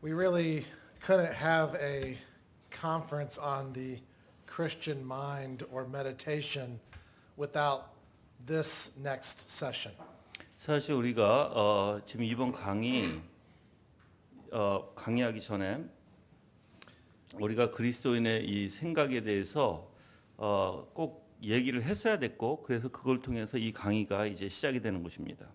We really couldn't have a conference on the Christian mind or meditation without this next session. 사실 우리가 지금 이번 강의하기 전에 우리가 그리스도인의 이 생각에 대해서 꼭 얘기를 했어야 됐고, 그래서 그걸 통해서 이 강의가 이제 시작이 되는 것입니다.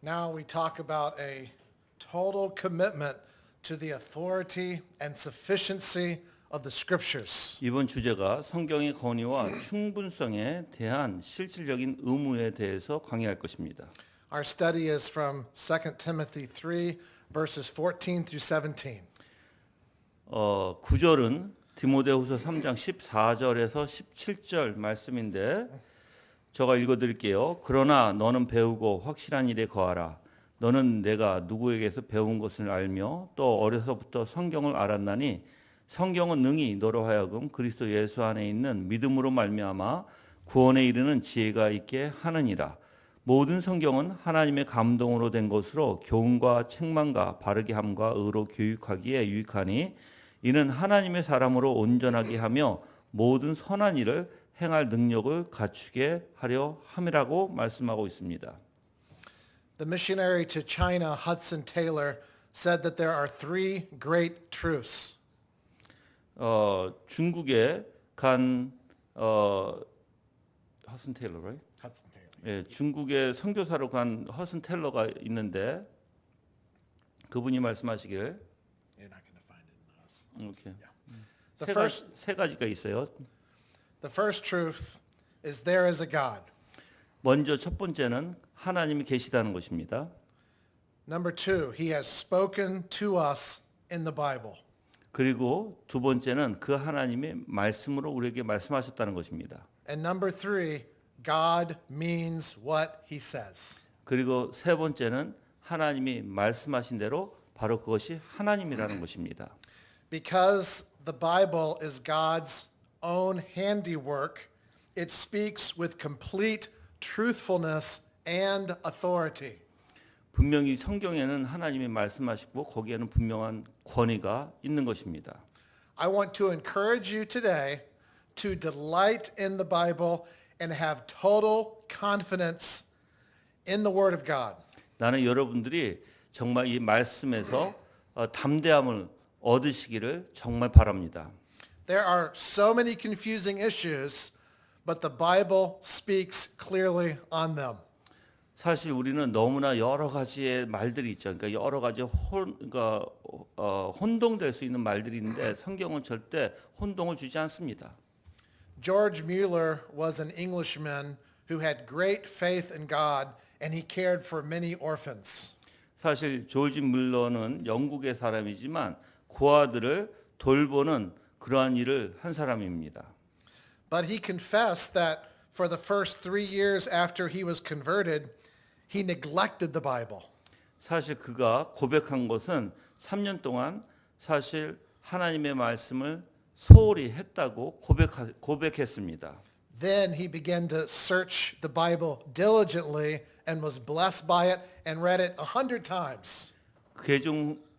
Now we talk about a total commitment to the authority and sufficiency of the scriptures. 이번 주제가 성경의 권위와 충분성에 대한 실질적인 의무에 대해서 강의할 것입니다. Our study is from 2 Timothy 3 verses 14 through 17. 구절은 디모데후서 3장 14절에서 17절 말씀인데 제가 읽어드릴게요. 그러나 너는 배우고 확실한 일에 거하라. 너는 내가 누구에게서 배운 것을 알며 또 어려서부터 성경을 알았나니 성경은 능히 너로 하여금 그리스도 예수 안에 있는 믿음으로 말미암아 구원에 이르는 지혜가 있게 하느니라. 모든 성경은 하나님의 감동으로 된 것으로 교훈과 책망과 바르게 함과 의로 교육하기에 유익하니 이는 하나님의 사람으로 온전하게 하며 모든 선한 일을 행할 능력을 갖추게 하려 함이라고 말씀하고 있습니다. The missionary to China, Hudson Taylor, said that there are three great truths. 중국에 간 허슨 테일러, right? Hudson Taylor. 예, 중국에 선교사로 간 허슨 텔러가 있는데 그분이 말씀하시길 You're not going to find it in us. 이렇게 The 세 가지가 있어요. The first truth is there is a God. 먼저 첫 번째는 하나님이 계시다는 것입니다. Number two, he has spoken to us in the Bible. 그리고 두 번째는 그 하나님의 말씀으로 우리에게 말씀하셨다는 것입니다. And number three, God means what he says. 그리고 세 번째는 하나님이 말씀하신 대로 바로 그것이 하나님이라는 것입니다. Because the Bible is God's own handiwork, it speaks with complete truthfulness and authority. 분명히 성경에는 하나님이 말씀하시고 거기에는 분명한 권위가 있는 것입니다. I want to encourage you today to delight in the Bible and have total confidence in the Word of God. 나는 여러분들이 정말 이 말씀에서 담대함을 얻으시기를 정말 바랍니다. There are so many confusing issues, but the Bible speaks clearly on them. 사실 우리는 너무나 여러 가지의 말들이 있죠. 그러니까 여러 가지 혼동될 수 있는 말들이 있는데 성경은 절대 혼동을 주지 않습니다. George Mueller was an Englishman who had great faith in God and he cared for many orphans. 사실 조지 물러는 영국의 사람이지만 고아들을 돌보는 그러한 일을 한 사람입니다. But he confessed that for the first 3 years after he was converted, he neglected the Bible. 사실 그가 고백한 것은 3년 동안 사실 하나님의 말씀을 소홀히 했다고 고백했습니다. Then he began to search the Bible diligently and was blessed by it and read it 100 times.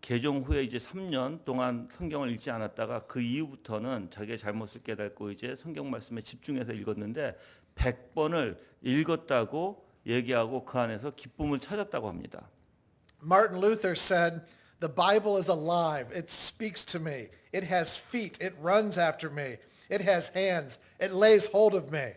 개종 후에 이제 3년 동안 성경을 읽지 않았다가 그 이후부터는 자기의 잘못을 깨닫고 이제 성경 말씀에 집중해서 읽었는데 100번을 읽었다고 얘기하고 그 안에서 기쁨을 찾았다고 합니다. Martin Luther said, "The Bible is alive. It speaks to me. It has feet. It runs after me. It has hands. It lays hold of me."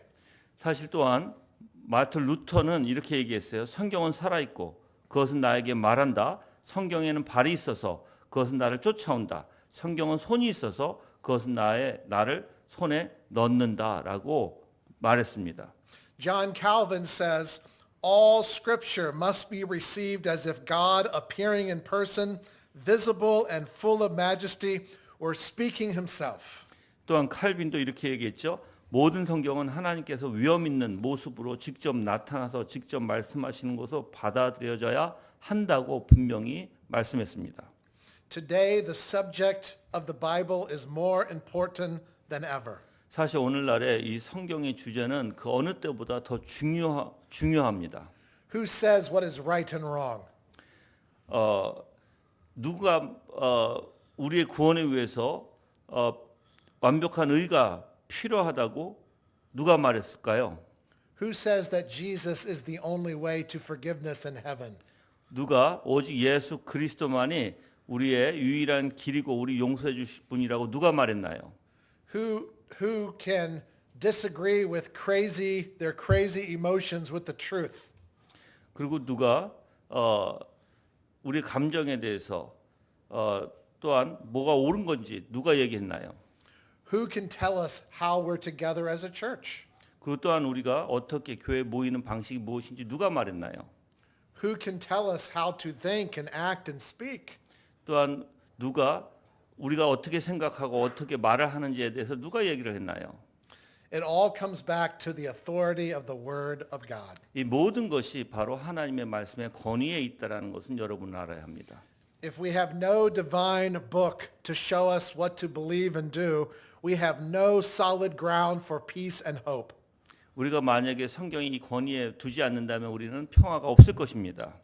사실 또한 마틴 루터는 이렇게 얘기했어요. 성경은 살아있고 그것은 나에게 말한다. 성경에는 발이 있어서 그것은 나를 쫓아온다. 성경은 손이 있어서 그것은 나를 손에 넣는다라고 말했습니다. John Calvin says, "All scripture must be received as if God appearing in person, visible and full of majesty, were speaking himself." 또한 칼빈도 이렇게 얘기했죠. 모든 성경은 하나님께서 위엄 있는 모습으로 직접 나타나서 직접 말씀하시는 것으로 받아들여져야 한다고 분명히 말씀했습니다. Today, the subject of the Bible is more important than ever. 사실 오늘날의 이 성경의 주제는 그 어느 때보다 더 중요합니다. Who says what is right and wrong? 누가 우리의 구원을 위해서 완벽한 의가 필요하다고 누가 말했을까요? Who says that Jesus is the only way to forgiveness in heaven? 누가 오직 예수 그리스도만이 우리의 유일한 길이고 우리 용서해 주실 분이라고 누가 말했나요? Who can disagree with their crazy emotions with the truth? 그리고 누가 우리 감정에 대해서 또한 뭐가 옳은 건지 누가 얘기했나요? Who can tell us how we're together as a church? 그리고 또한 우리가 어떻게 교회에 모이는 방식이 무엇인지 누가 말했나요? Who can tell us how to think and act and speak? 또한 누가 우리가 어떻게 생각하고 어떻게 말을 하는지에 대해서 누가 얘기를 했나요? It all comes back to the authority of the Word of God. 이 모든 것이 바로 하나님의 말씀의 권위에 있다라는 것은 여러분 알아야 합니다. If we have no divine book to show us what to believe and do, we have no solid ground for peace and hope. 우리가 만약에 성경이 이 권위에 두지 않는다면 우리는 평화가 없을 것입니다.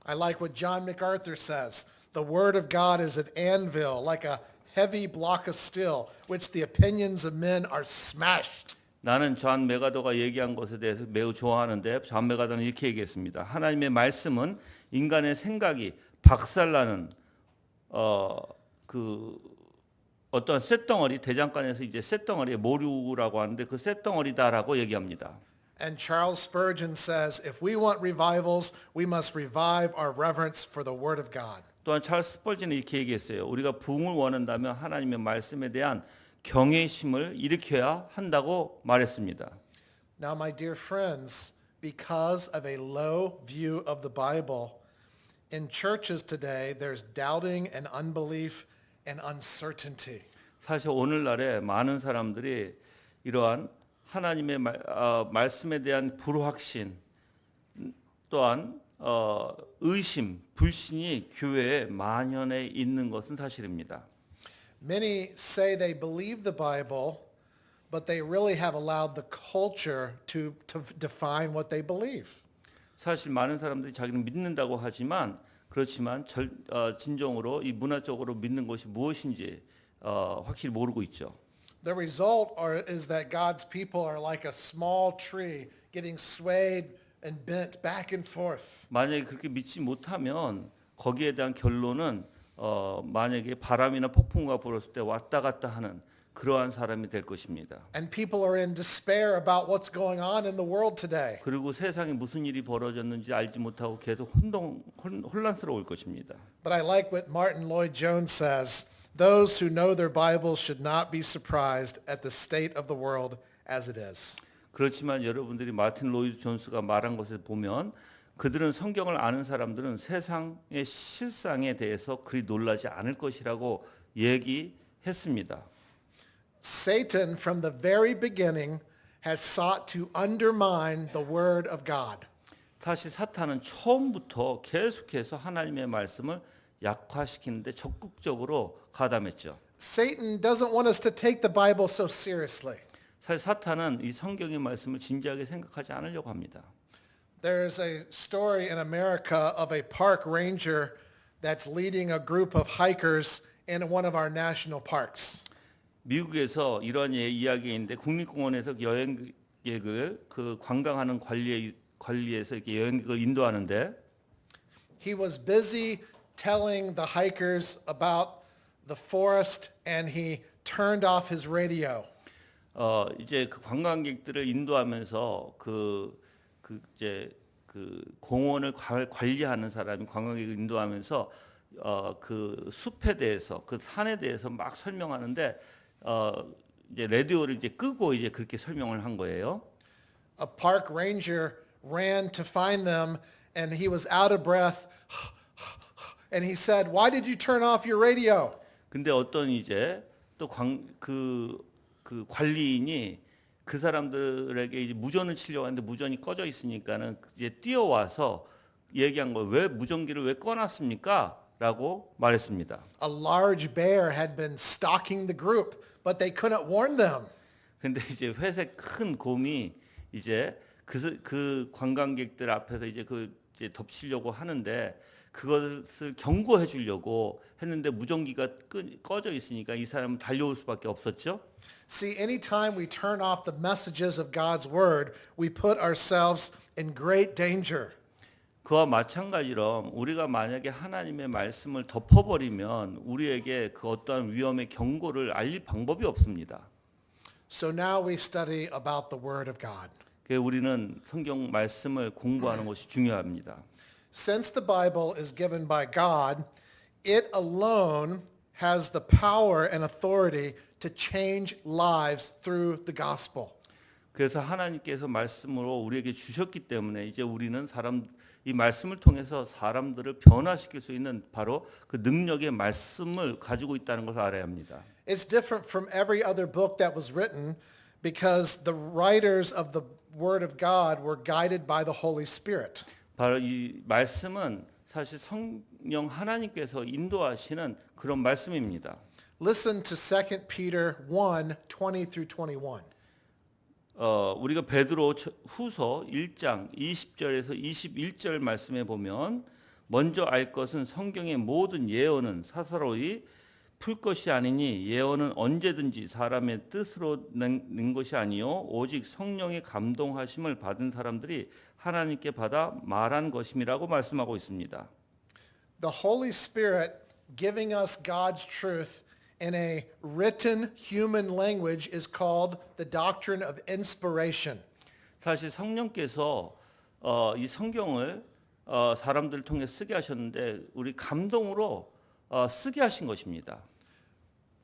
I like what John MacArthur says. The Word of God is an anvil, like a heavy block of steel, which the opinions of men are smashed. 나는 존 메가더가 얘기한 것에 대해서 매우 좋아하는데 존 메가더는 이렇게 얘기했습니다. 하나님의 말씀은 인간의 생각이 박살나는 어떤 쇳덩어리 대장간에서 이제 쇳덩어리의 모류라고 하는데 그 쇳덩어리다라고 얘기합니다. And Charles Spurgeon says, if we want revivals, we must revive our reverence for the Word of God. 또한 찰스 스펄전이 이렇게 얘기했어요. 우리가 부흥을 원한다면 하나님의 말씀에 대한 경외심을 일으켜야 한다고 말했습니다. Now, my dear friends, because of a low view of the Bible, in churches today, there's doubting and unbelief and uncertainty. 사실 오늘날에 많은 사람들이 이러한 하나님의 말씀에 대한 불확신 또한 의심, 불신이 교회에 만연해 있는 것은 사실입니다. Many say they believe the Bible, but they really have allowed the culture to define what they believe. 사실 많은 사람들이 자기는 믿는다고 하지만 그렇지만 진정으로 이 문화적으로 믿는 것이 무엇인지 확실히 모르고 있죠. The result is that God's people are like a small tree getting swayed and bent back and forth. 만약에 그렇게 믿지 못하면 거기에 대한 결론은 만약에 바람이나 폭풍우가 불었을 때 왔다 갔다 하는 그러한 사람이 될 것입니다. And people are in despair about what's going on in the world today. 그리고 세상에 무슨 일이 벌어졌는지 알지 못하고 계속 혼란스러울 것입니다. But I like what Martin Lloyd-Jones says. Those who know their Bibles should not be surprised at the state of the world as it is. 그렇지만 여러분들이 마틴 로이드 존스가 말한 것을 보면 그들은 성경을 아는 사람들은 세상의 실상에 대해서 그리 놀라지 않을 것이라고 얘기했습니다. Satan from the very beginning has sought to undermine the word of God. 사실 사탄은 처음부터 계속해서 하나님의 말씀을 약화시키는데 적극적으로 가담했죠. Satan doesn't want us to take the Bible so seriously. 사실 사탄은 이 성경의 말씀을 진지하게 생각하지 않으려고 합니다. There's a story in America of a park ranger that's leading a group of hikers in one of our national parks. 미국에서 이런 이야기인데 국립공원에서 여행객을 그 관광하는 관리에서 이렇게 여행객을 인도하는데 He was busy telling the hikers about the forest and he turned off his radio. 이제 그 관광객들을 인도하면서 이제 그 공원을 관리하는 사람이 관광객을 인도하면서 그 숲에 대해서 그 산에 대해서 막 설명하는데 이제 라디오를 이제 끄고 이제 그렇게 설명을 한 거예요. A park ranger ran to find them and he was out of breath and he said, "Why did you turn off your radio?" 근데 어떤 이제 또 그 관리인이 그 사람들에게 이제 무전을 치려고 하는데 무전이 꺼져 있으니까는 이제 뛰어와서 얘기한 거예요. 왜 무전기를 왜 꺼놨습니까? 라고 말했습니다. A large bear had been stalking the group, but they couldn't warn them. 근데 이제 회색 큰 곰이 이제 그 관광객들 앞에서 이제 덮치려고 하는데 그것을 경고해 주려고 했는데 무전기가 꺼져 있으니까 이 사람은 달려올 수밖에 없었죠. See, anytime we turn off the messages of God's word, we put ourselves in great danger. 그와 마찬가지로 우리가 만약에 하나님의 말씀을 덮어버리면 우리에게 그 어떠한 위험의 경고를 알릴 방법이 없습니다. So now we study about the word of God. 그래서 우리는 성경 말씀을 공부하는 것이 중요합니다. Since the Bible is given by God, it alone has the power and authority to change lives through the gospel. 그래서 하나님께서 말씀으로 우리에게 주셨기 때문에 이제 우리는 이 말씀을 통해서 사람들을 변화시킬 수 있는 바로 그 능력의 말씀을 가지고 있다는 것을 알아야 합니다. It's different from every other book that was written because the writers of the Word of God were guided by the Holy Spirit. 바로 이 말씀은 사실 성령 하나님께서 인도하시는 그런 말씀입니다. Listen to 2 Peter 1, 20 through 21. 우리가 베드로 후서 1장 20절에서 21절 말씀에 보면 먼저 알 것은 성경의 모든 예언은 사사로이 풀 것이 아니니 예언은 언제든지 사람의 뜻으로 낸 것이 아니요 오직 성령의 감동하심을 받은 사람들이 하나님께 받아 말한 것임이라고 말씀하고 있습니다. The Holy Spirit giving us God's truth in a written human language is called the doctrine of inspiration. 사실 성령께서 이 성경을 사람들을 통해 쓰게 하셨는데 우리 감동으로 쓰게 하신 것입니다.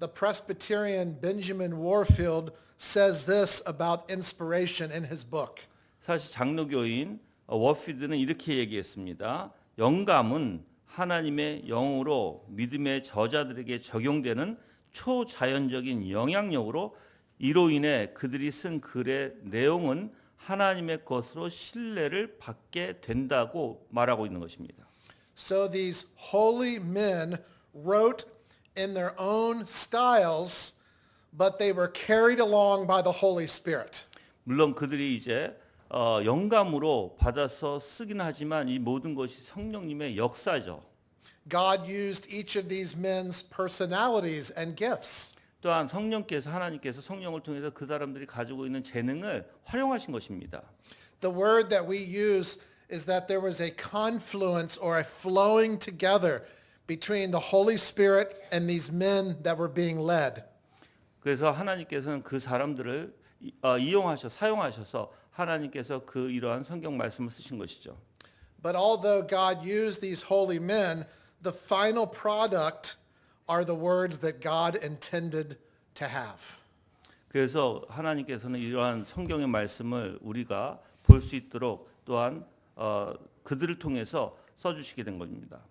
The Presbyterian Benjamin Warfield says this about inspiration in his book. 사실 장로교인 워피드는 이렇게 얘기했습니다. 영감은 하나님의 영으로 믿음의 저자들에게 적용되는 초자연적인 영향력으로 이로 인해 그들이 쓴 글의 내용은 하나님의 것으로 신뢰를 받게 된다고 말하고 있는 것입니다. So these holy men wrote in their own styles, but they were carried along by the Holy Spirit. 물론 그들이 이제 영감으로 받아서 쓰긴 하지만 이 모든 것이 성령님의 역사죠. God used each of these men's personalities and gifts. 또한 하나님께서 성령을 통해서 그 사람들이 가지고 있는 재능을 활용하신 것입니다. The word that we use is that there was a confluence or a flowing together between the Holy Spirit and these men that were being led. 그래서 하나님께서는 그 사람들을 사용하셔서 하나님께서 이러한 성경 말씀을 쓰신 것이죠. But although God used these holy men, the final product are the words that God intended to have. 그래서 하나님께서는 이러한 성경의 말씀을 우리가 볼 수 있도록 또한 그들을 통해서 써주시게 된 겁니다.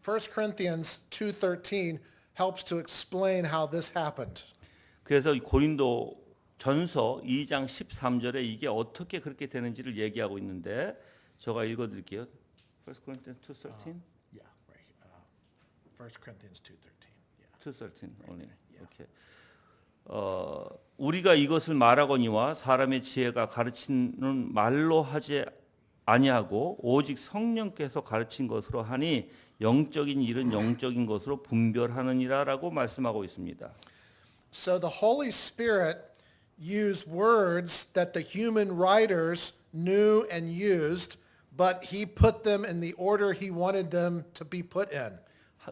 1 Corinthians 2:13 helps to explain how this happened. 그래서 고린도 전서 2장 13절에 이게 어떻게 그렇게 되는지를 얘기하고 있는데 제가 읽어드릴게요. 1 Corinthians 2:13. Yeah, right. 1 Corinthians 2:13. Yeah. 2:13 only. Okay. 우리가 이것을 말하거니와 사람의 지혜가 가르치는 말로 하지 아니하고 오직 성령께서 가르친 것으로 하니 영적인 일은 영적인 것으로 분별하느니라라고 말씀하고 있습니다. So the Holy Spirit used words that the human writers knew and used, but he put them in the order he wanted them to be put in.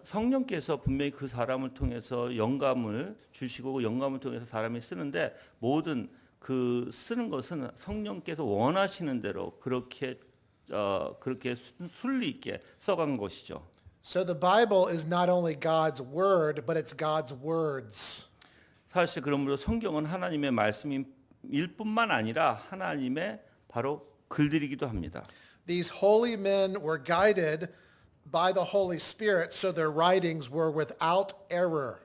성령께서 분명히 그 사람을 통해서 영감을 주시고 그 영감을 통해서 사람이 쓰는데 모든 그 쓰는 것은 성령께서 원하시는 대로 그렇게 순리 있게 써간 것이죠. So the Bible is not only God's word, but it's God's words. 사실 그러므로 성경은 하나님의 말씀일 뿐만 아니라 하나님의 바로 글들이기도 합니다. These holy men were guided by the Holy Spirit, so their writings were without error.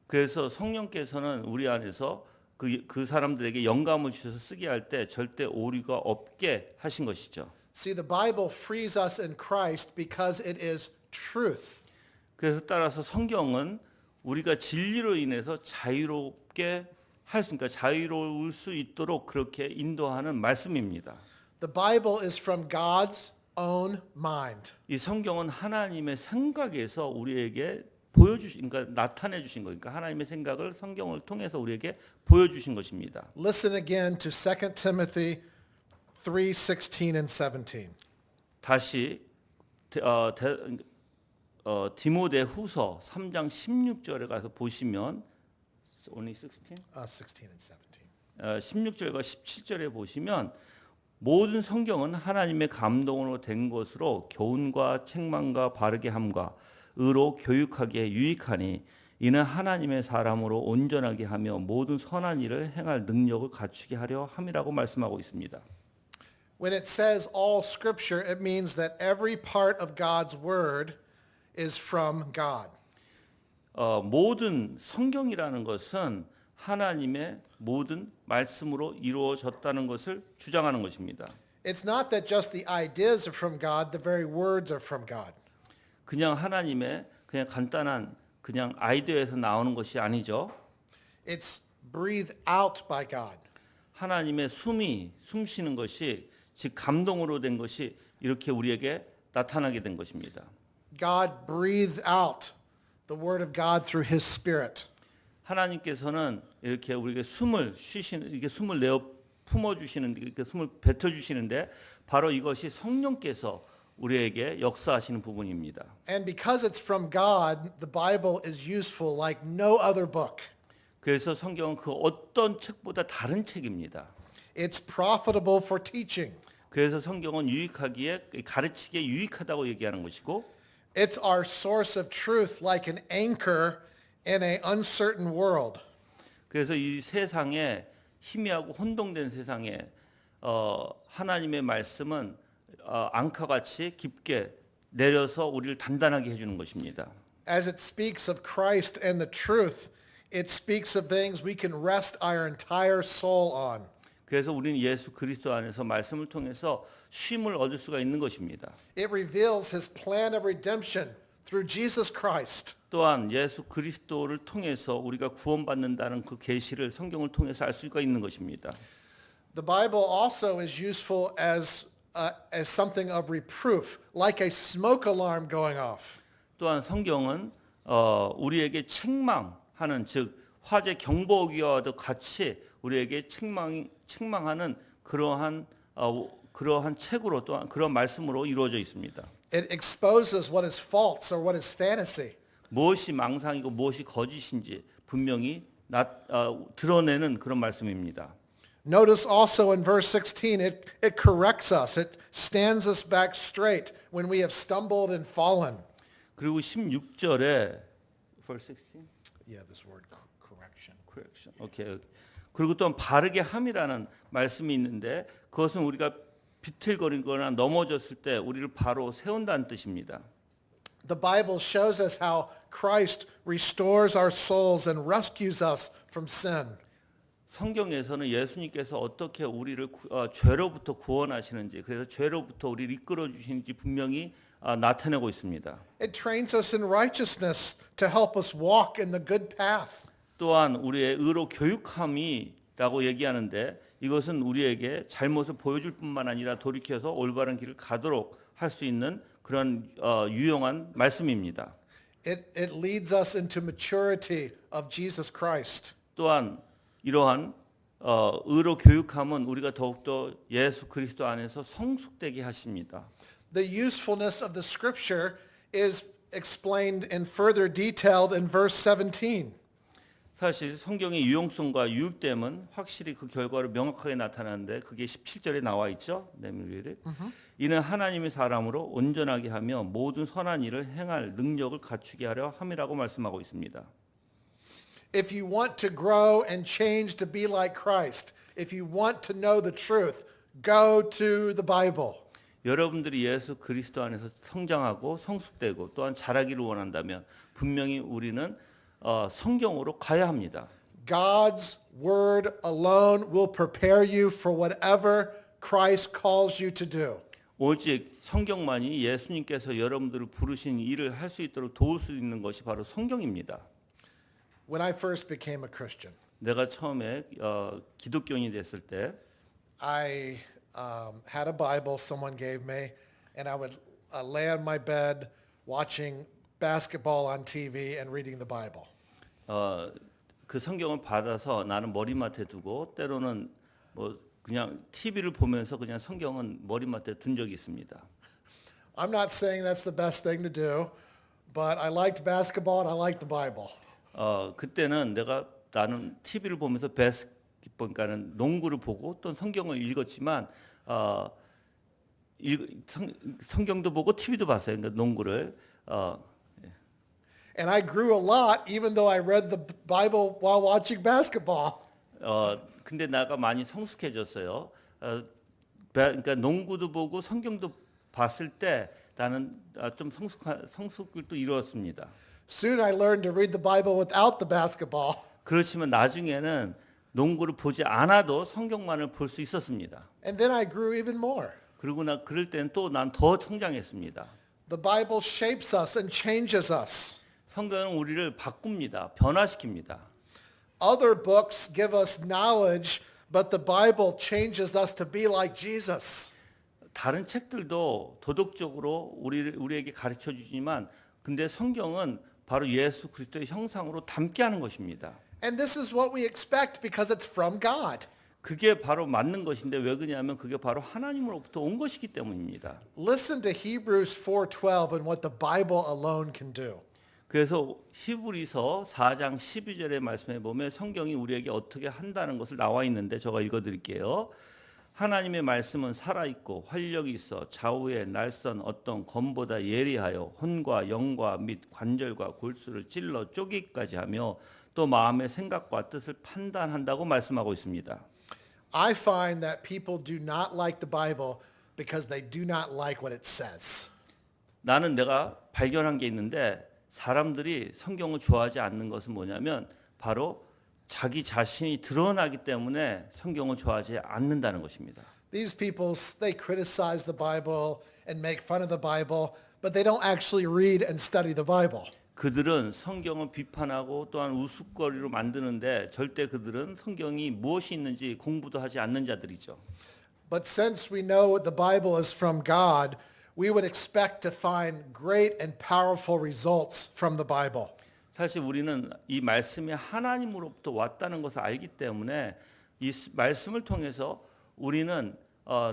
그래서 성령께서는 우리 안에서 그 사람들에게 영감을 주셔서 쓰게 할 때 절대 오류가 없게 하신 것이죠. See, the Bible frees us in Christ because it is truth. 그래서 따라서 성경은 우리가 진리로 인해서 자유롭게 자유로울 수 있도록 그렇게 인도하는 말씀입니다. The Bible is from God's own mind. 이 성경은 하나님의 생각에서 우리에게 그러니까 나타내 주신 거니까 하나님의 생각을 성경을 통해서 우리에게 보여주신 것입니다. Listen again to 2 Timothy 3:16 and 17. 다시 디모데후서 3장 16절에 가서 보시면 only 16? 16 and 17. 16절과 17절에 보시면 모든 성경은 하나님의 감동으로 된 것으로 교훈과 책망과 바르게 함과 의로 교육하기에 유익하니 이는 하나님의 사람으로 온전하게 하며 모든 선한 일을 행할 능력을 갖추게 하려 함이라고 말씀하고 있습니다. When it says all scripture, it means that every part of God's word is from God. 모든 성경이라는 것은 하나님의 모든 말씀으로 이루어졌다는 것을 주장하는 것입니다. It's not that just the ideas are from God, the very words are from God. 그냥 하나님의 그냥 간단한 그냥 아이디어에서 나오는 것이 아니죠. It's breathed out by God. 하나님의 숨 쉬는 것이 즉 감동으로 된 것이 이렇게 우리에게 나타나게 된 것입니다. God breathed out the word of God through his spirit. 하나님께서는 이렇게 우리에게 숨을 쉬시는 이렇게 숨을 내어 품어 주시는 이렇게 숨을 뱉어 주시는데 바로 이것이 성령께서 우리에게 역사하시는 부분입니다. And because it's from God, the Bible is useful like no other book. 그래서 성경은 그 어떤 책보다 다른 책입니다. It's profitable for teaching. 그래서 성경은 유익하기에 가르치기에 유익하다고 얘기하는 것이고 It's our source of truth like an anchor in an uncertain world. 그래서 이 세상에 희미하고 혼동된 세상에 하나님의 말씀은 앙카같이 깊게 내려서 우리를 단단하게 해주는 것입니다. As it speaks of Christ and the truth, it speaks of things we can rest our entire soul on. 그래서 우리는 예수 그리스도 안에서 말씀을 통해서 쉼을 얻을 수가 있는 것입니다. It reveals his plan of redemption through Jesus Christ. 또한 예수 그리스도를 통해서 우리가 구원받는다는 그 계시를 성경을 통해서 알 수가 있는 것입니다. The Bible also is useful as something of reproof, like a smoke alarm going off. 또한 성경은 우리에게 책망하는 즉 화재 경보기와도 같이 우리에게 책망하는 그러한 책으로 또한 그런 말씀으로 이루어져 있습니다. It exposes what is false or what is fantasy. 무엇이 망상이고 무엇이 거짓인지 분명히 드러내는 그런 말씀입니다. Notice also in verse 16, it corrects us. It stands us back straight when we have stumbled and fallen. 그리고 16절에 verse 16? Yeah, this word correction. correction. 오케이. 그리고 또 바르게 함이라는 말씀이 있는데 그것은 우리가 비틀거리거나 넘어졌을 때 우리를 바로 세운다는 뜻입니다. The Bible shows us how Christ restores our souls and rescues us from sin. 성경에서는 예수님께서 어떻게 우리를 죄로부터 구원하시는지 그래서 죄로부터 우리를 이끌어 주시는지 분명히 나타내고 있습니다. It trains us in righteousness to help us walk in the good path. 또한 우리의 의로 교육함이라고 얘기하는데 이것은 우리에게 잘못을 보여줄 뿐만 아니라 돌이켜서 올바른 길을 가도록 할 수 있는 그런 유용한 말씀입니다. It leads us into maturity of Jesus Christ. 또한 이러한 의로 교육함은 우리가 더욱더 예수 그리스도 안에서 성숙되게 하십니다. The usefulness of the scripture is explained in further detail in verse 17. 사실 성경의 유용성과 유익됨은 확실히 그 결과로 명확하게 나타나는데 그게 17절에 나와 있죠. 이는 하나님의 사람으로 온전하게 하며 모든 선한 일을 행할 능력을 갖추게 하려 함이라고 말씀하고 있습니다. If you want to grow and change to be like Christ, if you want to know the truth, go to the Bible. 여러분들이 예수 그리스도 안에서 성장하고 성숙되고 또한 자라기를 원한다면 분명히 우리는 성경으로 가야 합니다. God's word alone will prepare you for whatever Christ calls you to do. 오직 성경만이 예수님께서 여러분들을 부르신 일을 할 수 있도록 도울 수 있는 것이 바로 성경입니다. When I first became a Christian, 내가 처음에 기독교인이 됐을 때 I had a Bible someone gave me, and I would lay on my bed watching basketball on TV and reading the Bible. 그 성경을 받아서 나는 머리맡에 두고 때로는 뭐 그냥 TV를 보면서 그냥 성경은 머리맡에 둔 적이 있습니다. I'm not saying that's the best thing to do, but I liked basketball and I liked the Bible. 그때는 나는 TV를 보면서 그러니까는 농구를 보고 또 성경을 읽었지만 성경도 보고 TV도 봤어요. 그러니까 농구를. And I grew a lot even though I read the Bible while watching basketball. 근데 내가 많이 성숙해졌어요. 그러니까 농구도 보고 성경도 봤을 때 나는 좀 성숙을 또 이루었습니다. Soon I learned to read the Bible without the basketball. 그렇지만 나중에는 농구를 보지 않아도 성경만을 볼 수 있었습니다. And then I grew even more. 그리고 그럴 때는 또 난 더 성장했습니다. The Bible shapes us and changes us. 성경은 우리를 바꿉니다. 변화시킵니다. Other books give us knowledge, but the Bible changes us to be like Jesus. 다른 책들도 도덕적으로 우리에게 가르쳐 주지만 근데 성경은 바로 예수 그리스도의 형상으로 닮게 하는 것입니다. And this is what we expect because it's from God. 그게 바로 맞는 것인데 왜 그러냐면 그게 바로 하나님으로부터 온 것이기 때문입니다. Listen to Hebrews 4:12 and what the Bible alone can do. 그래서 히브리서 4장 12절의 말씀에 보면 성경이 우리에게 어떻게 한다는 것을 나와 있는데 제가 읽어드릴게요. 하나님의 말씀은 살아있고 활력이 있어 좌우의 날선 어떤 검보다 예리하여 혼과 영과 및 관절과 골수를 찔러 쪼개기까지 하며 또 마음의 생각과 뜻을 판단한다고 말씀하고 있습니다. I find that people do not like the Bible because they do not like what it says. 나는 내가 발견한 게 있는데 사람들이 성경을 좋아하지 않는 것은 뭐냐면 바로 자기 자신이 드러나기 때문에 성경을 좋아하지 않는다는 것입니다. These people, they criticize the Bible and make fun of the Bible, but they don't actually read and study the Bible. 그들은 성경을 비판하고 또한 우스갯거리로 만드는데 절대 그들은 성경이 무엇이 있는지 공부도 하지 않는 자들이죠. But since we know the Bible is from God, we would expect to find great and powerful results from the Bible. 사실 우리는 이 말씀이 하나님으로부터 왔다는 것을 알기 때문에 이 말씀을 통해서 우리는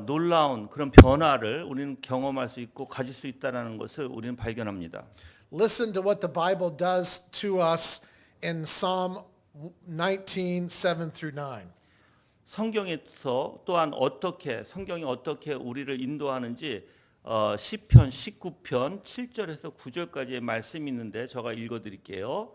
놀라운 그런 변화를 우리는 경험할 수 있고 가질 수 있다는 것을 우리는 발견합니다. Listen to what the Bible does to us in Psalm 19, 7 through 9. 성경에서 또한 성경이 어떻게 우리를 인도하는지 시편 19편 7절에서 9절까지의 말씀이 있는데 제가 읽어드릴게요.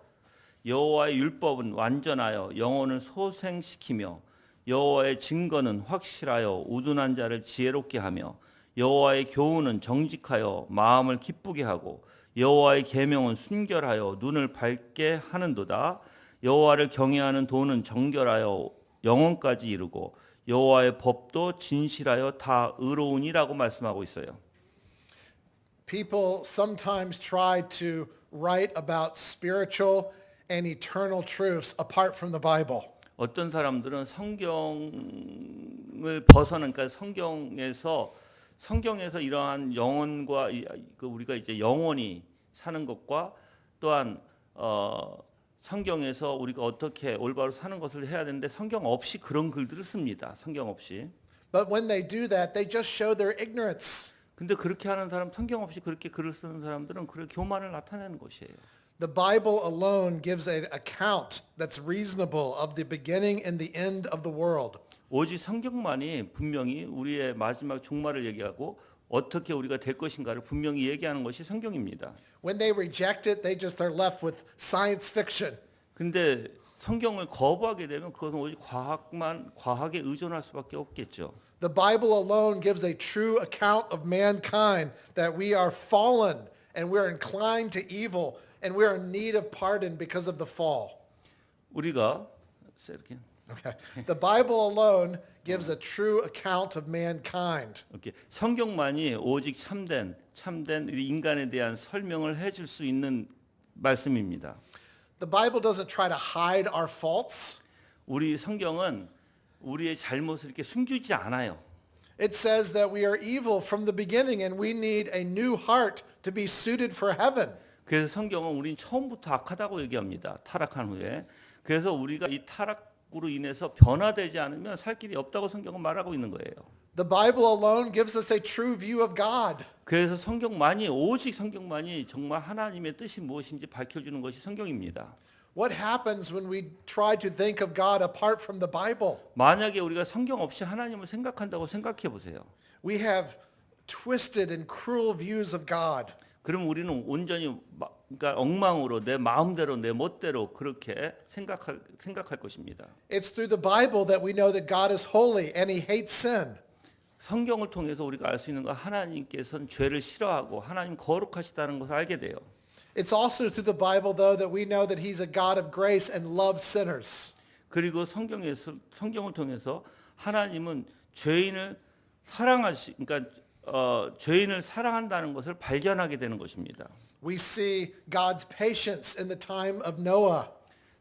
여호와의 율법은 완전하여 영혼을 소생시키며 여호와의 증거는 확실하여 우둔한 자를 지혜롭게 하며 여호와의 교훈은 정직하여 마음을 기쁘게 하고 여호와의 계명은 순결하여 눈을 밝게 하는도다. 여호와를 경외하는 도는 정결하여 영혼까지 이르고 여호와의 법도 진실하여 다 의로우니라고 말씀하고 있어요. People sometimes try to write about spiritual and eternal truths apart from the Bible. 어떤 사람들은 성경을 벗어난 그러니까 성경에서 이러한 영혼과 우리가 이제 영원히 사는 것과 또한 성경에서 우리가 어떻게 올바로 사는 것을 해야 되는데 성경 없이 그런 글들을 씁니다. 성경 없이. But when they do that, they just show their ignorance. 근데 그렇게 하는 사람 성경 없이 그렇게 글을 쓰는 사람들은 그런 교만을 나타내는 것이에요. The Bible alone gives an account that's reasonable of the beginning and the end of the world. 오직 성경만이 분명히 우리의 마지막 종말을 얘기하고 어떻게 우리가 될 것인가를 분명히 얘기하는 것이 성경입니다. When they reject it, they just are left with science fiction. 근데 성경을 거부하게 되면 그것은 오직 과학에 의존할 수밖에 없겠죠. The Bible alone gives a true account of mankind that we are fallen and we're inclined to evil and we're in need of pardon because of the fall. 우리가 Okay. The Bible alone gives a true account of mankind. 성경만이 오직 참된 인간에 대한 설명을 해줄 수 있는 말씀입니다. The Bible doesn't try to hide our faults. 우리 성경은 우리의 잘못을 이렇게 숨기지 않아요. It says that we are evil from the beginning and we need a new heart to be suited for heaven. 그래서 성경은 우린 처음부터 악하다고 얘기합니다. 타락한 후에. 그래서 우리가 이 타락으로 인해서 변화되지 않으면 살 길이 없다고 성경은 말하고 있는 거예요. The Bible alone gives us a true view of God. 그래서 성경만이 오직 성경만이 정말 하나님의 뜻이 무엇인지 밝혀주는 것이 성경입니다. What happens when we try to think of God apart from the Bible? 만약에 우리가 성경 없이 하나님을 생각한다고 생각해 보세요. We have twisted and cruel views of God. 그럼 우리는 온전히 그러니까 엉망으로 내 마음대로 내 멋대로 그렇게 생각할 것입니다. It's through the Bible that we know that God is holy and he hates sin. 성경을 통해서 우리가 알 수 있는 건 하나님께서는 죄를 싫어하고 하나님 거룩하시다는 것을 알게 돼요. It's also through the Bible though that we know that he's a God of grace and loves sinners. 그리고 성경을 통해서 하나님은 그러니까 죄인을 사랑한다는 것을 발견하게 되는 것입니다. We see God's patience in the time of Noah.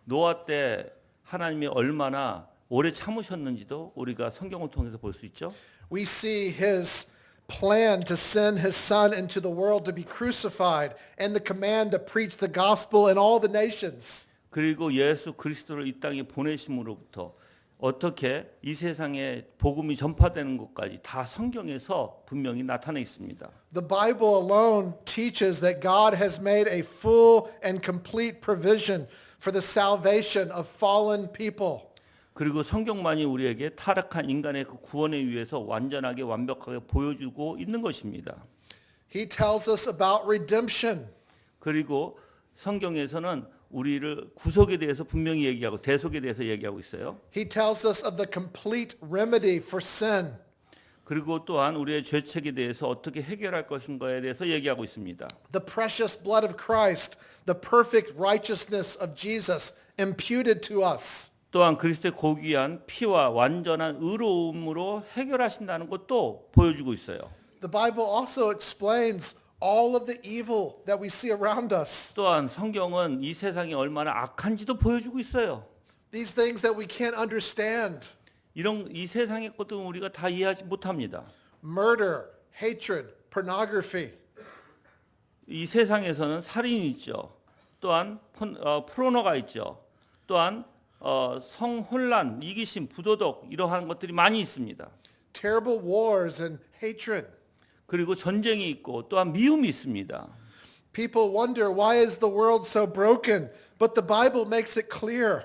노아 때 하나님이 얼마나 오래 참으셨는지도 우리가 성경을 통해서 볼 수 있죠. We see his plan to send his son into the world to be crucified and the command to preach the gospel in all the nations. 그리고 예수 그리스도를 이 땅에 보내심으로부터 어떻게 이 세상에 복음이 전파되는 것까지 다 성경에서 분명히 나타나 있습니다. The Bible alone teaches that God has made a full and complete provision for the salvation of fallen people. 그리고 성경만이 우리에게 타락한 인간의 그 구원을 위해서 완전하게 완벽하게 보여주고 있는 것입니다. He tells us about redemption. 그리고 성경에서는 우리를 구속에 대해서 분명히 얘기하고 대속에 대해서 얘기하고 있어요. He tells us of the complete remedy for sin. 그리고 또한 우리의 죄책에 대해서 어떻게 해결할 것인가에 대해서 얘기하고 있습니다. The precious blood of Christ, the perfect righteousness of Jesus imputed to us. 또한 그리스도의 고귀한 피와 완전한 의로움으로 해결하신다는 것도 보여주고 있어요. The Bible also explains all of the evil that we see around us. 또한 성경은 이 세상이 얼마나 악한지도 보여주고 있어요. These things that we can't understand. 이 세상의 것들은 우리가 다 이해하지 못합니다. Murder, hatred, pornography. 이 세상에서는 살인이 있죠. 또한 포르노가 있죠. 또한 성혼란, 이기심, 부도덕 이러한 것들이 많이 있습니다. Terrible wars and hatred. 그리고 전쟁이 있고 또한 미움이 있습니다. People wonder why is the world so broken, but the Bible makes it clear.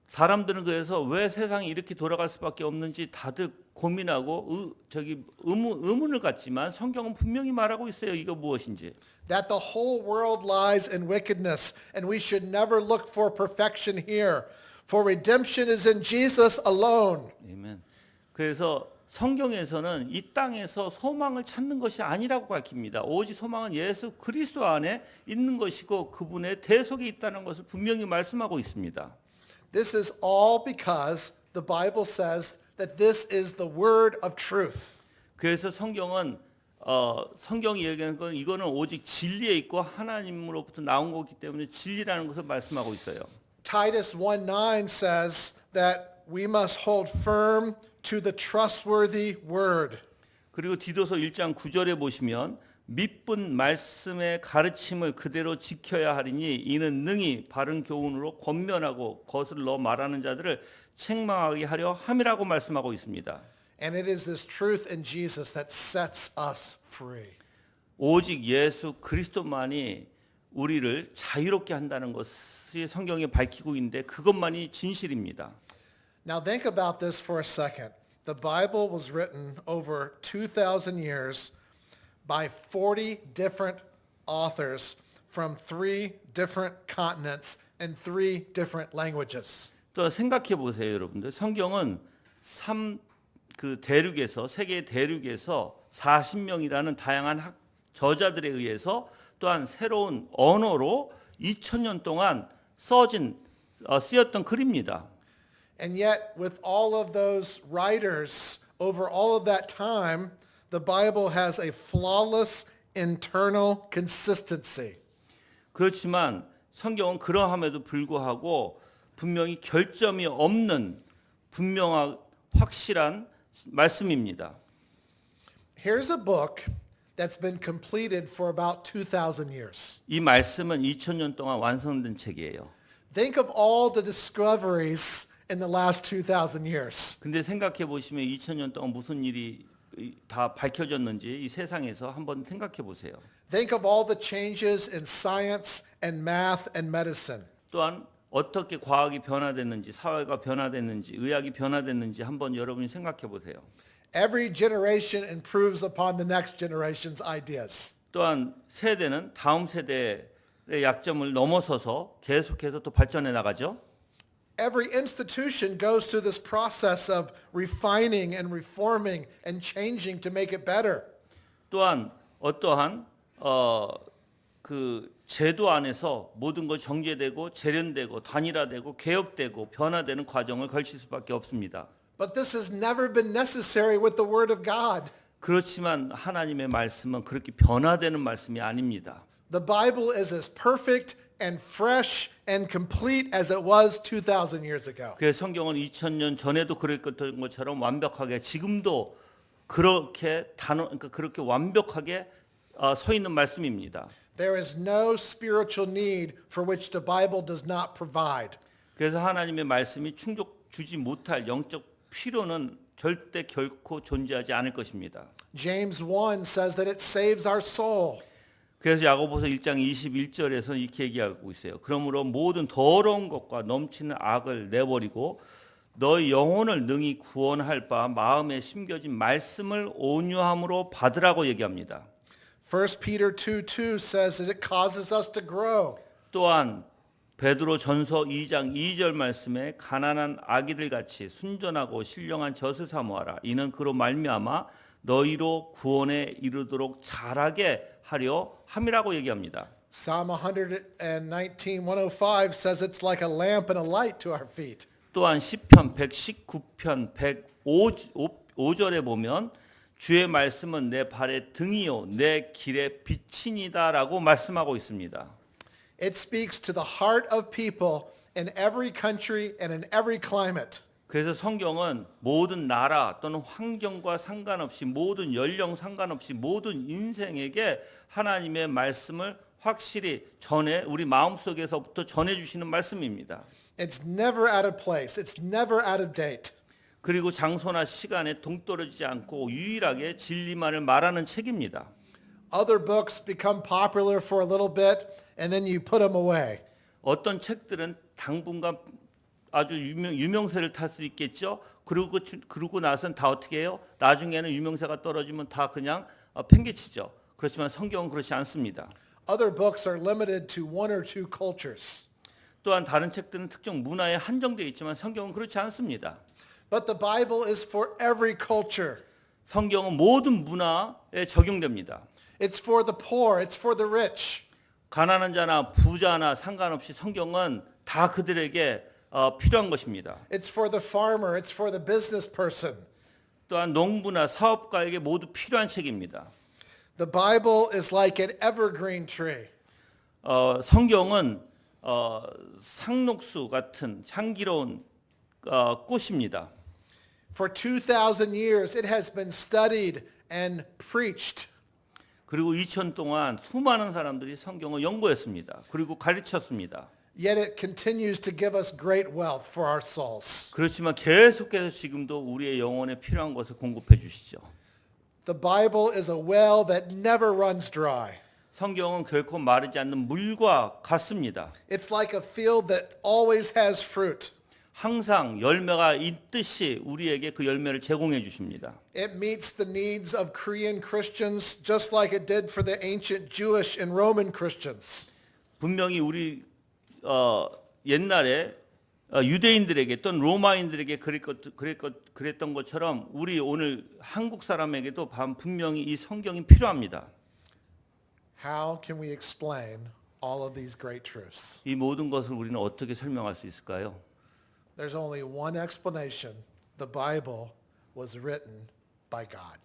사람들은 그래서 왜 세상이 이렇게 돌아갈 수밖에 없는지 다들 고민하고 의문을 갖지만 성경은 분명히 말하고 있어요. 이거 무엇인지. That the whole world lies in wickedness, and we should never look for perfection here. For redemption is in Jesus alone. 아멘. 그래서 성경에서는 이 땅에서 소망을 찾는 것이 아니라고 밝힙니다. 오직 소망은 예수 그리스도 안에 있는 것이고 그분의 대속에 있다는 것을 분명히 말씀하고 있습니다. This is all because the Bible says that this is the word of truth. 그래서 성경이 얘기하는 건 이거는 오직 진리에 있고 하나님으로부터 나온 거기 때문에 진리라는 것을 말씀하고 있어요. Titus 1:9 says that we must hold firm to the trustworthy word. 그리고 디도서 1장 9절에 보시면 믿은 말씀의 가르침을 그대로 지켜야 하리니 이는 능히 바른 교훈으로 권면하고 거슬러 말하는 자들을 책망하게 하려 함이라고 말씀하고 있습니다. And it is this truth in Jesus that sets us free. 오직 예수 그리스도만이 우리를 자유롭게 한다는 것이 성경에 밝히고 있는데 그것만이 진실입니다. Now think about this for a second. The Bible was written over 2,000 years by 40 different authors from 3 different continents and 3 different languages. 또 생각해 보세요, 여러분들. 성경은 대륙에서 세계 대륙에서 40명이라는 다양한 저자들에 의해서 또한 새로운 언어로 2000년 동안 쓰였던 글입니다. And yet with all of those writers over all of that time, the Bible has a flawless internal consistency. 그렇지만 성경은 그러함에도 불구하고 분명히 결점이 없는 분명한 확실한 말씀입니다. Here's a book that's been completed for about 2,000 years. 이 말씀은 2000년 동안 완성된 책이에요. Think of all the discoveries in the last 2,000 years. 근데 생각해 보시면 2000년 동안 무슨 일이 다 밝혀졌는지 이 세상에서 한번 생각해 보세요. Think of all the changes in science and math and medicine. 또한 어떻게 과학이 변화됐는지, 사회가 변화됐는지, 의학이 변화됐는지 한번 여러분이 생각해 보세요. Every generation improves upon the next generation's ideas. 또한 세대는 다음 세대의 약점을 넘어서서 계속해서 또 발전해 나가죠. Every institution goes through this process of refining and reforming and changing to make it better. 또한 어떠한 그 제도 안에서 모든 것 정제되고 재련되고 단일화되고 개혁되고 변화되는 과정을 거칠 수밖에 없습니다. But this has never been necessary with the Word of God. 그렇지만 하나님의 말씀은 그렇게 변화되는 말씀이 아닙니다. The Bible is as perfect and fresh and complete as it was 2,000 years ago. 그 성경은 2000년 전에도 그랬던 것처럼 완벽하게 지금도 그렇게 그러니까 그렇게 완벽하게 서 있는 말씀입니다. There is no spiritual need for which the Bible does not provide. 그래서 하나님의 말씀이 충족 주지 못할 영적 필요는 절대 결코 존재하지 않을 것입니다. James 1 says that it saves our soul. 그래서 야고보서 1장 21절에서 이렇게 얘기하고 있어요. 그러므로 모든 더러운 것과 넘치는 악을 내버리고 너희 영혼을 능히 구원할 바 마음에 심겨진 말씀을 온유함으로 받으라고 얘기합니다. 1 Peter 2:2 says that it causes us to grow. 또한 베드로 전서 2장 2절 말씀에 가난한 아기들 같이 순전하고 신령한 젖을 사모하라. 이는 그로 말미암아 너희로 구원에 이르도록 자라게 하려 함이라고 얘기합니다. Psalm 119:105 says it's like a lamp and a light to our feet. 또한 시편 119편 105절에 보면 주의 말씀은 내 발의 등이요 내 길의 빛이니다라고 말씀하고 있습니다. It speaks to the heart of people in every country and in every climate. 그래서 성경은 모든 나라 또는 환경과 상관없이 모든 연령 상관없이 모든 인생에게 하나님의 말씀을 확실히 우리 마음속에서부터 전해 주시는 말씀입니다. It's never out of place. It's never out of date. 그리고 장소나 시간에 동떨어지지 않고 유일하게 진리만을 말하는 책입니다. Other books become popular for a little bit and then you put them away. 어떤 책들은 당분간 아주 유명세를 탈 수 있겠죠. 그러고 나서는 다 어떻게 해요? 나중에는 유명세가 떨어지면 다 그냥 팽개치죠. 그렇지만 성경은 그렇지 않습니다. Other books are limited to one or two cultures. 또한 다른 책들은 특정 문화에 한정되어 있지만 성경은 그렇지 않습니다. But the Bible is for every culture. 성경은 모든 문화에 적용됩니다. It's for the poor. It's for the rich. 가난한 자나 부자나 상관없이 성경은 다 그들에게 필요한 것입니다. It's for the farmer. It's for the business person. 또한 농부나 사업가에게 모두 필요한 책입니다. The Bible is like an evergreen tree. 성경은 상록수 같은 향기로운 꽃입니다. For 2,000 years it has been studied and preached. 그리고 2000 동안 수많은 사람들이 성경을 연구했습니다. 그리고 가르쳤습니다. Yet it continues to give us great wealth for our souls. 그렇지만 계속해서 지금도 우리의 영혼에 필요한 것을 공급해 주시죠. The Bible is a well that never runs dry. 성경은 결코 마르지 않는 물과 같습니다. It's like a field that always has fruit. 항상 열매가 있듯이 우리에게 그 열매를 제공해 주십니다. It meets the needs of Korean Christians just like it did for the ancient Jewish and Roman Christians. 분명히 우리 옛날에 유대인들에게 또는 로마인들에게 그랬던 것처럼 우리 오늘 한국 사람에게도 분명히 이 성경이 필요합니다. How can we explain all of these great truths? 이 모든 것을 우리는 어떻게 설명할 수 있을까요? There's only one explanation. The Bible was written by God.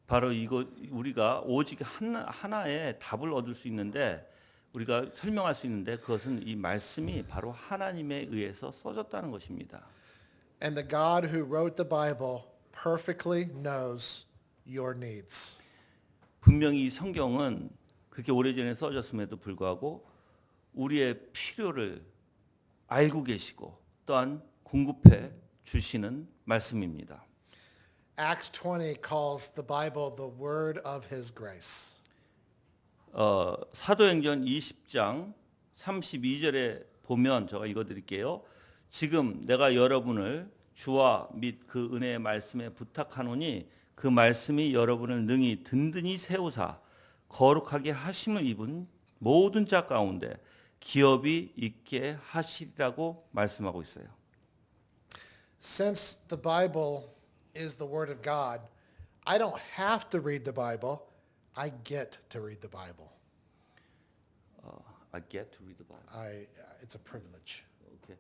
바로 이거 우리가 오직 하나의 답을 얻을 수 있는데 우리가 설명할 수 있는데 그것은 이 말씀이 바로 하나님에 의해서 써졌다는 것입니다. And the God who wrote the Bible perfectly knows your needs. 분명히 이 성경은 그렇게 오래전에 써졌음에도 불구하고 우리의 필요를 알고 계시고 또한 공급해 주시는 말씀입니다. Acts 20 calls the Bible the word of his grace. 사도행전 20장 32절에 보면 제가 읽어드릴게요. 지금 내가 여러분을 주와 및 그 은혜의 말씀에 부탁하노니 그 말씀이 여러분을 능히 든든히 세우사 거룩하게 하심을 입은 모든 자 가운데 기업이 있게 하시리라고 말씀하고 있어요. Since the Bible is the word of God, I don't have to read the Bible. I get to read the Bible. I get to read the Bible. It's a privilege. 오케이.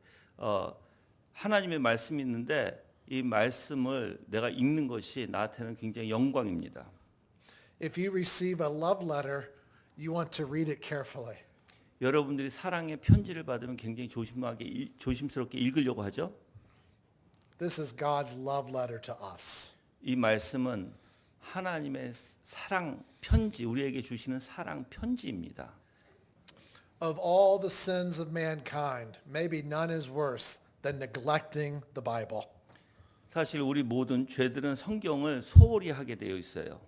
하나님의 말씀이 있는데 이 말씀을 내가 읽는 것이 나한테는 굉장히 영광입니다. If you receive a love letter, you want to read it carefully. 여러분들이 사랑의 편지를 받으면 굉장히 조심스럽게 읽으려고 하죠. This is God's love letter to us. 이 말씀은 하나님의 사랑 편지, 우리에게 주시는 사랑 편지입니다. Of all the sins of mankind, maybe none is worse than neglecting the Bible. 사실 우리 모든 죄들은 성경을 소홀히 하게 되어 있어요.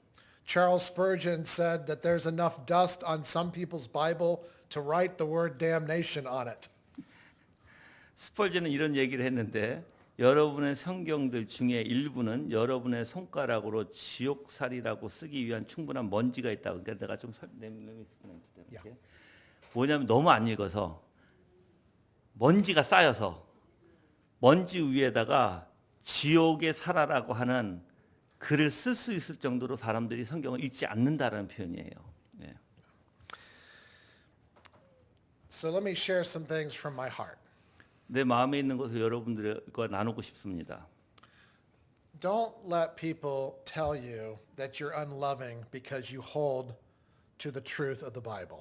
Charles Spurgeon said that there's enough dust on some people's Bible to write the word damnation on it. 스펄전은 이런 얘기를 했는데 여러분의 성경들 중에 일부는 여러분의 손가락으로 지옥살이라고 쓰기 위한 충분한 먼지가 있다고. 그러니까 내가 좀 뭐냐면 너무 안 읽어서 먼지가 쌓여서 먼지 위에다가 지옥에 살아라고 하는 글을 쓸 수 있을 정도로 사람들이 성경을 읽지 않는다라는 표현이에요. 예. So let me share some things from my heart. 내 마음에 있는 것을 여러분들과 나누고 싶습니다. Don't let people tell you that you're unloving because you hold to the truth of the Bible.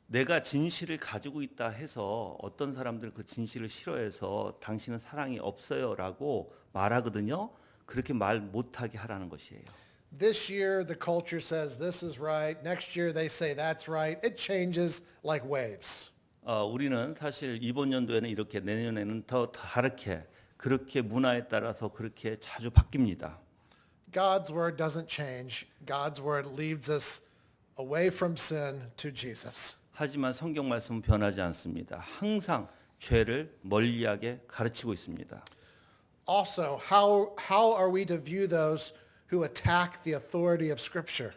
내가 진실을 가지고 있다 해서 어떤 사람들은 그 진실을 싫어해서 당신은 사랑이 없어요라고 말하거든요. 그렇게 말 못하게 하라는 것이에요. This year the culture says this is right. Next year they say that's right. It changes like waves. 우리는 사실 이번 연도에는 이렇게 내년에는 더 다르게 그렇게 문화에 따라서 그렇게 자주 바뀝니다. God's word doesn't change. God's word leads us away from sin to Jesus. 하지만 성경 말씀은 변하지 않습니다. 항상 죄를 멀리하게 가르치고 있습니다. Also, how are we to view those who attack the authority of Scripture?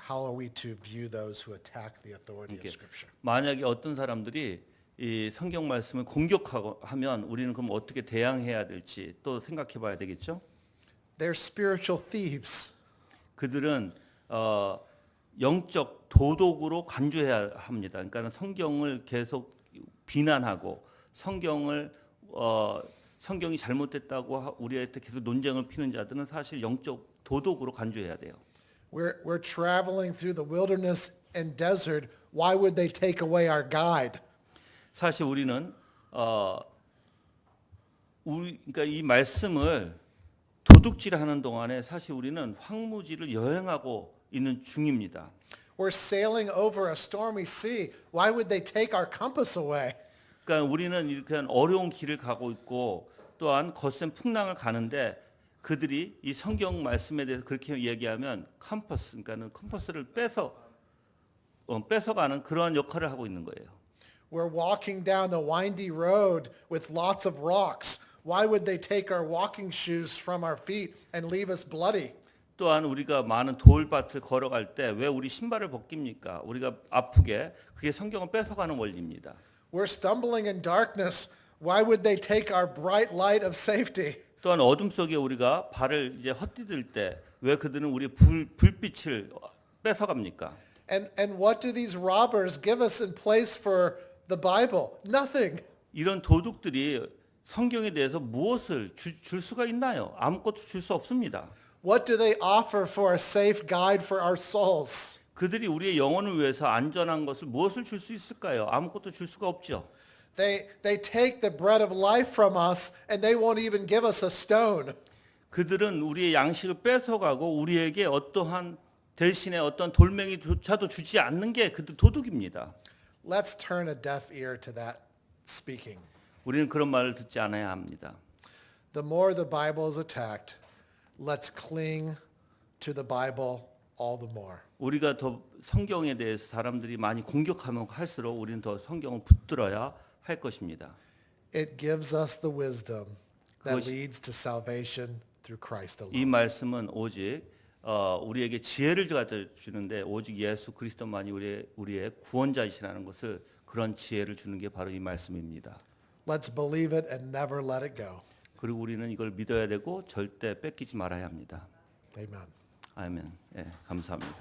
How are we to view those who attack the authority of Scripture? 만약에 어떤 사람들이 이 성경 말씀을 공격하면 우리는 그럼 어떻게 대항해야 될지 또 생각해 봐야 되겠죠? They're spiritual thieves. 그들은 영적 도덕으로 간주해야 합니다. 그러니까 성경을 계속 비난하고 성경이 잘못됐다고 우리한테 계속 논쟁을 피는 자들은 사실 영적 도덕으로 간주해야 돼요. We're traveling through the wilderness and desert. Why would they take away our guide? 사실 우리는 그러니까 이 말씀을 도둑질하는 동안에 사실 우리는 황무지를 여행하고 있는 중입니다. We're sailing over a stormy sea. Why would they take our compass away? 그러니까 우리는 이렇게 어려운 길을 가고 있고 또한 거센 풍랑을 가는데 그들이 이 성경 말씀에 대해서 그렇게 얘기하면 그러니까는 컴퍼스를 뺏어가는 그러한 역할을 하고 있는 거예요. We're walking down a windy road with lots of rocks. Why would they take our walking shoes from our feet and leave us bloody? 또한 우리가 많은 돌밭을 걸어갈 때 왜 우리 신발을 벗깁니까? 우리가 아프게 그게 성경을 뺏어가는 원리입니다. We're stumbling in darkness. Why would they take our bright light of safety? 또한 어둠 속에 우리가 발을 이제 헛디딜 때 왜 그들은 우리 불빛을 뺏어갑니까? And what do these robbers give us in place for the Bible? Nothing. 이런 도둑들이 성경에 대해서 무엇을 줄 수가 있나요? 아무것도 줄 수 없습니다. What do they offer for a safe guide for our souls? 그들이 우리의 영혼을 위해서 안전한 것을 무엇을 줄 수 있을까요? 아무것도 줄 수가 없죠. They take the bread of life from us and they won't even give us a stone. 그들은 우리의 양식을 뺏어가고 우리에게 어떠한 대신에 어떤 돌멩이조차도 주지 않는 게 그들 도둑입니다. Let's turn a deaf ear to that speaking. 우리는 그런 말을 듣지 않아야 합니다. The more the Bible is attacked, let's cling to the Bible all the more. 우리가 더 성경에 대해서 사람들이 많이 공격하면 할수록 우리는 더 성경을 붙들어야 할 것입니다. It gives us the wisdom that 그것이- leads to salvation through Christ 이 alone. 말씀은 오직 우리에게 지혜를 주는데 오직 예수 그리스도만이 우리의 구원자이시라는 것을 그런 지혜를 주는 게 바로 이 말씀입니다. Let's believe it and never let it go. 그리고 우리는 이걸 믿어야 되고 절대 뺏기지 말아야 합니다. Amen. 아멘. 예, 감사합니다.